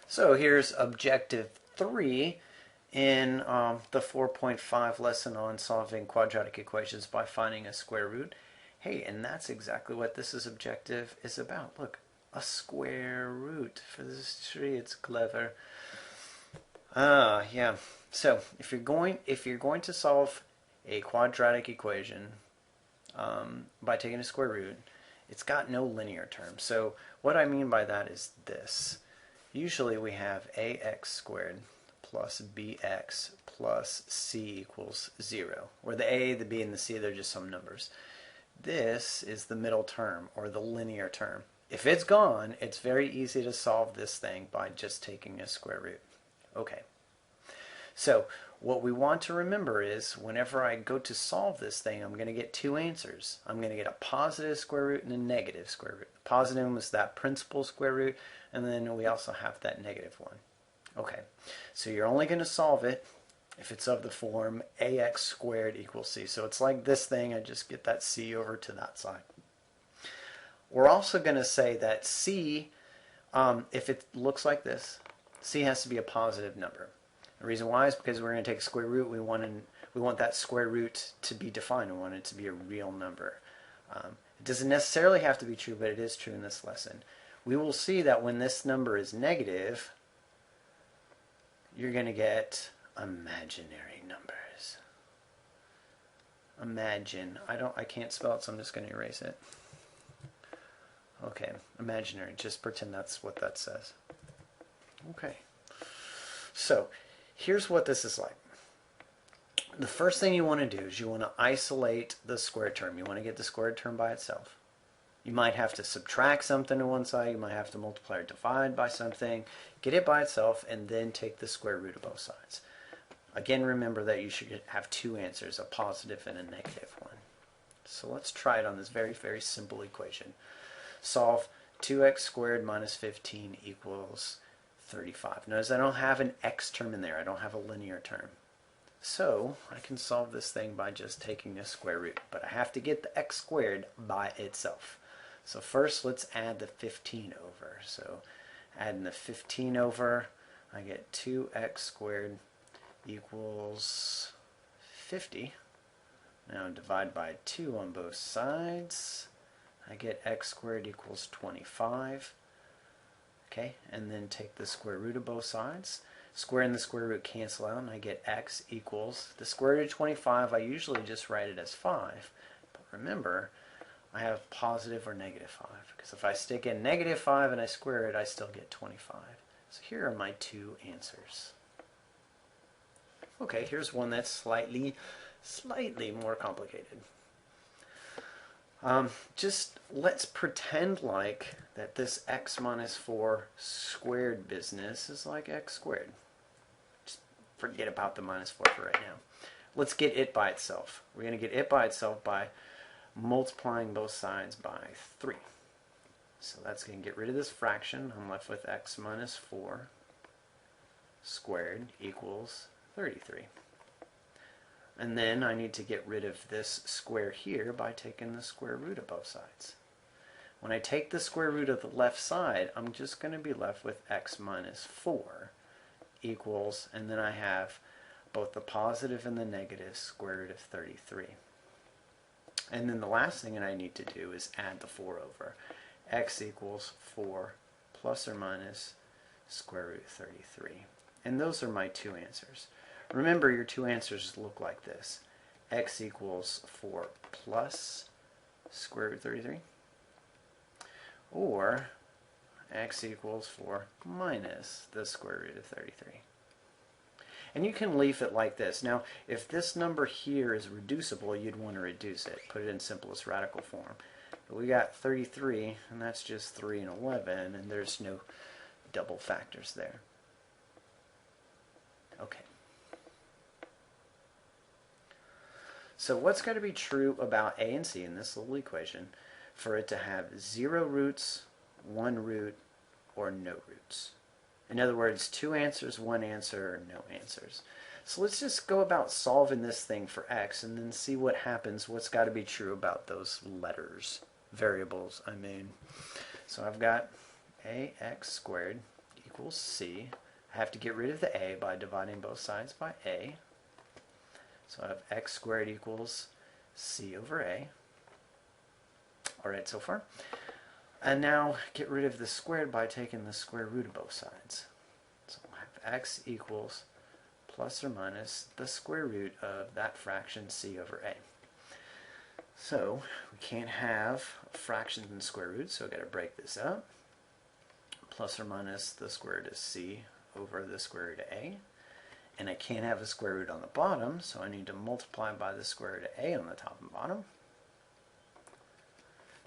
So here's objective 3 in the 4.5 lesson on solving quadratic equations by finding a square root. Hey, and that's exactly what this objective is about. Look, a square root. For this tree, it's clever. Yeah. So if you're going to solve a quadratic equation by taking a square root, it's got no linear term. So what I mean by that is this. Usually we have ax squared plus bx plus c equals 0, where the a, the b, and the c, they're just some numbers. This is the middle term, or the linear term. If it's gone, it's very easy to solve this thing by just taking a square root. Okay, so what we want to remember is whenever I go to solve this thing, I'm going to get two answers. I'm going to get a positive square root and a negative square root. The positive is that principal square root, and then we also have that negative one. Okay, so you're only going to solve it if it's of the form ax squared equals c. So it's like this thing, I just get that c over to that side. We're also going to say that c, if it looks like this, c has to be a positive number. The reason why is because we're going to take a square root. We want that square root to be defined. We want it to be a real number. It doesn't necessarily have to be true, but it is true in this lesson. We will see that when this number is negative, you're going to get imaginary numbers. Imagine. I can't spell it, so I'm just going to erase it. Okay, imaginary. Just pretend that's what that says. Okay. So here's what this is like. The first thing you want to do is you want to isolate the square term. You want to get the square term by itself. You might have to subtract something to one side. You might have to multiply or divide by something. Get it by itself and then take the square root of both sides. Again, remember that you should have two answers, a positive and a negative one. So let's try it on this very, very simple equation. Solve 2x squared minus 15 equals 35. Notice I don't have an x term in there. I don't have a linear term. So I can solve this thing by just taking a square root. But I have to get the x squared by itself. So first let's add the 15 over. So adding the 15 over, I get 2x squared equals 50. Now divide by 2 on both sides. I get x squared equals 25. Okay, and then take the square root of both sides. Square and the square root cancel out, and I get x equals the square root of 25. I usually just write it as 5. But remember, I have positive or negative 5. Because if I stick in negative 5 and I square it, I still get 25. So here are my two answers. Okay, here's one that's slightly more complicated. Just let's pretend like that this x minus 4 squared business is like x squared. Just forget about the minus 4 for right now. Let's get it by itself. We're going to get it by itself by multiplying both sides by 3. So that's going to get rid of this fraction. I'm left with x minus 4 squared equals 33. And then I need to get rid of this square here by taking the square root of both sides. When I take the square root of the left side, I'm just going to be left with x minus 4 equals, and then I have both the positive and the negative square root of 33. And then the last thing that I need to do is add the 4 over. X equals 4 plus or minus square root of 33. And those are my two answers. Remember, your two answers look like this. X equals 4 plus square root of 33. Or x equals 4 minus the square root of 33. And you can leave it like this. Now, if this number here is reducible, you'd want to reduce it. Put it in simplest radical form. But we got 33, and that's just 3 and 11, and there's no double factors there. Okay. So what's got to be true about a and c in this little equation for it to have 0 roots, 1 root, or no roots? In other words, 2 answers, 1 answer, or no answers. So let's just go about solving this thing for x and then see what happens, what's got to be true about those letters, variables, I mean. So I've got ax squared equals c. I have to get rid of the a by dividing both sides by a. So I have x squared equals c over a. All right, so far. And now get rid of the squared by taking the square root of both sides. So I have x equals plus or minus the square root of that fraction c over a. So we can't have fractions and square roots, so I've got to break this up. Plus or minus the square root of c over the square root of a. And I can't have a square root on the bottom, so I need to multiply by the square root of a on the top and bottom.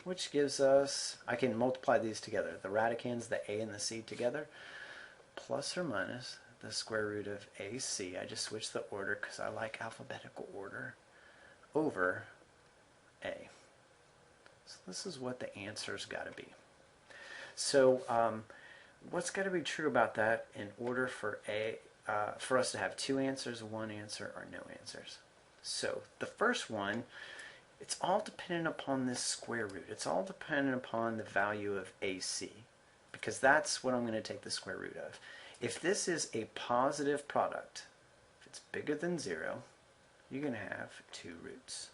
Which gives us, I can multiply these together, the radicands, the a and the c together, plus or minus the square root of ac, I just switched the order because I like alphabetical order, over a. So this is what the answer's got to be. So what's got to be true about that in order for for us to have two answers, one answer, or no answers? So the first one, it's all dependent upon this square root. It's all dependent upon the value of AC, because that's what I'm going to take the square root of. If this is a positive product, if it's bigger than 0, you're going to have two roots,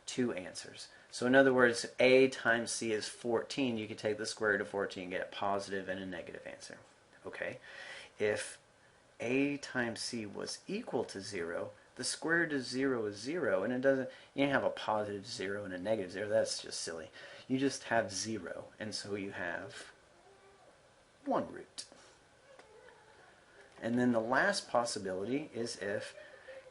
two answers. So in other words, a times c is 14. You could take the square root of 14 and get a positive and a negative answer. Okay? If a times c was equal to 0, the square root of 0 is 0, and it doesn't, you don't have a positive 0 and a negative 0. That's just silly. You just have 0, and so you have one root. And then the last possibility is if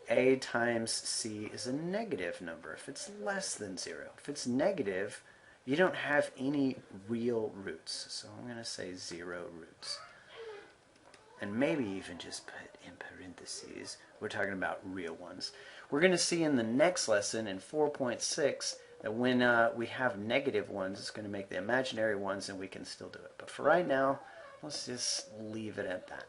a times c is a negative number, if it's less than 0. If it's negative, you don't have any real roots. So I'm going to say 0 roots. And maybe even just put in parentheses, we're talking about real ones. We're going to see in the next lesson, in 4.6, that when we have negative ones, it's going to make the imaginary ones, and we can still do it. But for right now, let's just leave it at that.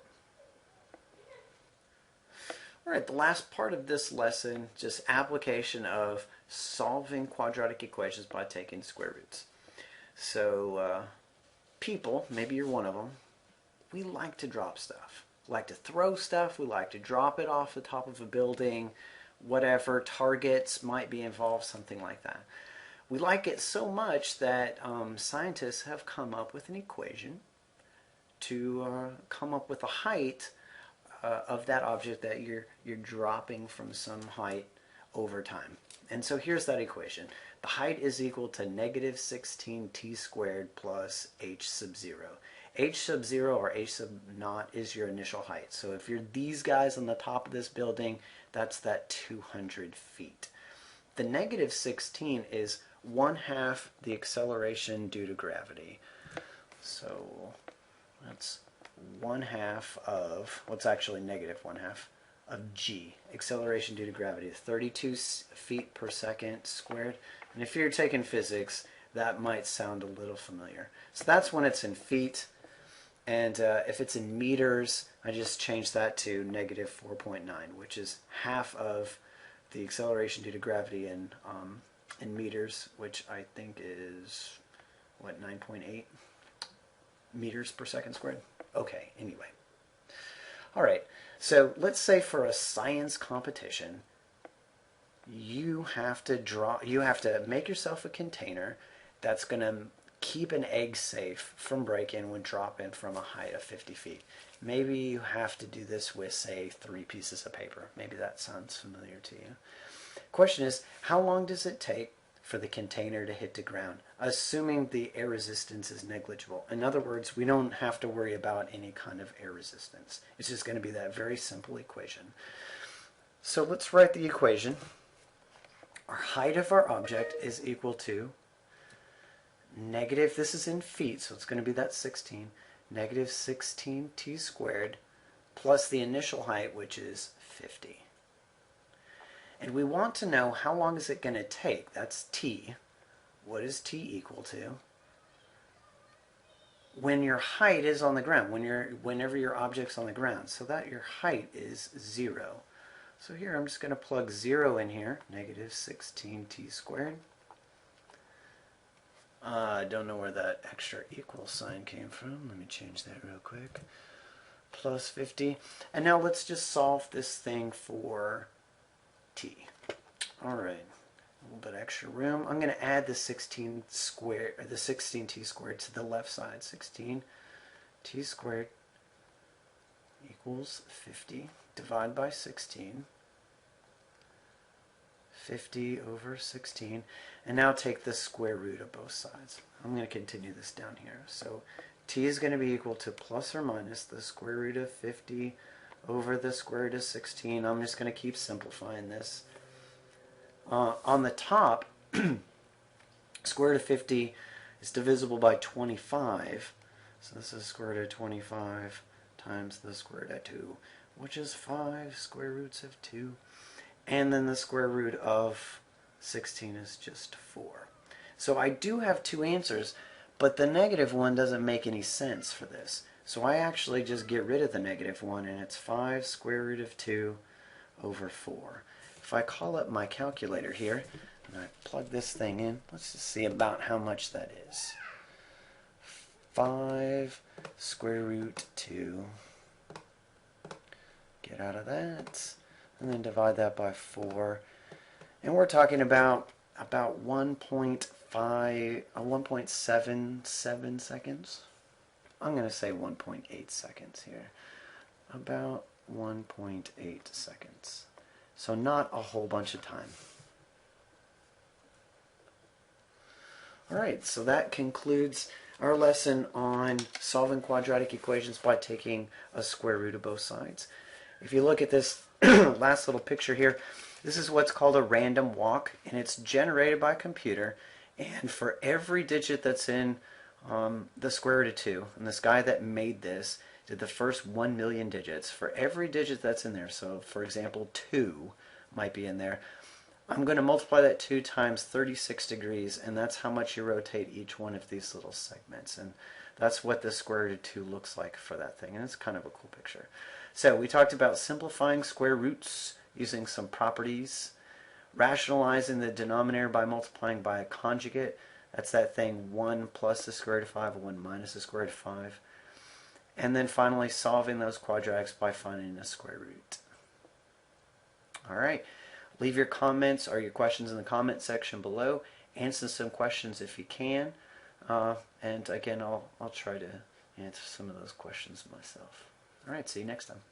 All right, the last part of this lesson, just application of solving quadratic equations by taking square roots. So people, maybe you're one of them, we like to drop stuff. We like to throw stuff. We like to drop it off the top of a building, whatever, targets might be involved, something like that. We like it so much that scientists have come up with an equation to come up with the height of that object that you're dropping from some height over time. And so here's that equation. The height is equal to negative 16t squared plus h sub 0. H sub 0 or h sub naught is your initial height. So if you're these guys on the top of this building, that's that 200 feet. The negative 16 is 1/2 the acceleration due to gravity. So that's 1/2 of, what's actually negative 1/2 of g. Acceleration due to gravity is 32 feet per second squared. And if you're taking physics, that might sound a little familiar. So that's when it's in feet. And if it's in meters, I just changed that to negative 4.9, which is half of the acceleration due to gravity in meters, which I think is, what, 9.8 meters per second squared? Okay, anyway. All right, so let's say for a science competition, you have to make yourself a container that's going to keep an egg safe from break-in when dropping from a height of 50 feet. Maybe you have to do this with, say, 3 pieces of paper. Maybe that sounds familiar to you. Question is, how long does it take for the container to hit the ground, assuming the air resistance is negligible? In other words, we don't have to worry about any kind of air resistance. It's just going to be that very simple equation. So let's write the equation. Our height of our object is equal to negative, this is in feet, so it's going to be that 16, negative 16t squared plus the initial height, which is 50. And we want to know how long is it going to take. That's t. What is t equal to? When your height is on the ground, whenever your object's on the ground, so that your height is 0. So here I'm just going to plug 0 in here, negative 16t squared I don't know where that extra equal sign came from. Let me change that real quick. Plus 50. And now let's just solve this thing for t. All right. A little bit extra room. I'm going to add the 16 square, or the 16t squared to the left side. 16t squared equals 50. Divide by 16. 50 over 16. And now take the square root of both sides. I'm going to continue this down here. So t is going to be equal to plus or minus the square root of 50 over the square root of 16. I'm just going to keep simplifying this. On the top, square root of 50 is divisible by 25. So this is square root of 25 times the square root of 2, which is 5 square roots of 2. And then the square root of 16 is just 4. So I do have two answers, but the negative one doesn't make any sense for this. So I actually just get rid of the negative one, and it's 5 square root of 2 over 4. If I call up my calculator here, and I plug this thing in, let's just see about how much that is. 5 square root 2. Get out of that. And then divide that by 4. And we're talking about 1.77 seconds. I'm going to say 1.8 seconds here. About 1.8 seconds. So not a whole bunch of time. Alright, so that concludes our lesson on solving quadratic equations by taking a square root of both sides. If you look at this last little picture here, this is what's called a random walk, and it's generated by a computer. And for every digit that's in the square root of 2, and this guy that made this did the first 1 million digits, for every digit that's in there, so for example 2 might be in there, I'm going to multiply that 2 times 36 degrees, and that's how much you rotate each one of these little segments. And that's what the square root of 2 looks like for that thing, and it's kind of a cool picture. So we talked about simplifying square roots using some properties, rationalizing the denominator by multiplying by a conjugate. That's that thing 1 plus the square root of 5, 1 minus the square root of 5. And then finally solving those quadratics by finding a square root. All right. Leave your comments or your questions in the comment section below. Answer some questions if you can. And again, I'll try to answer some of those questions myself. All right, see you next time.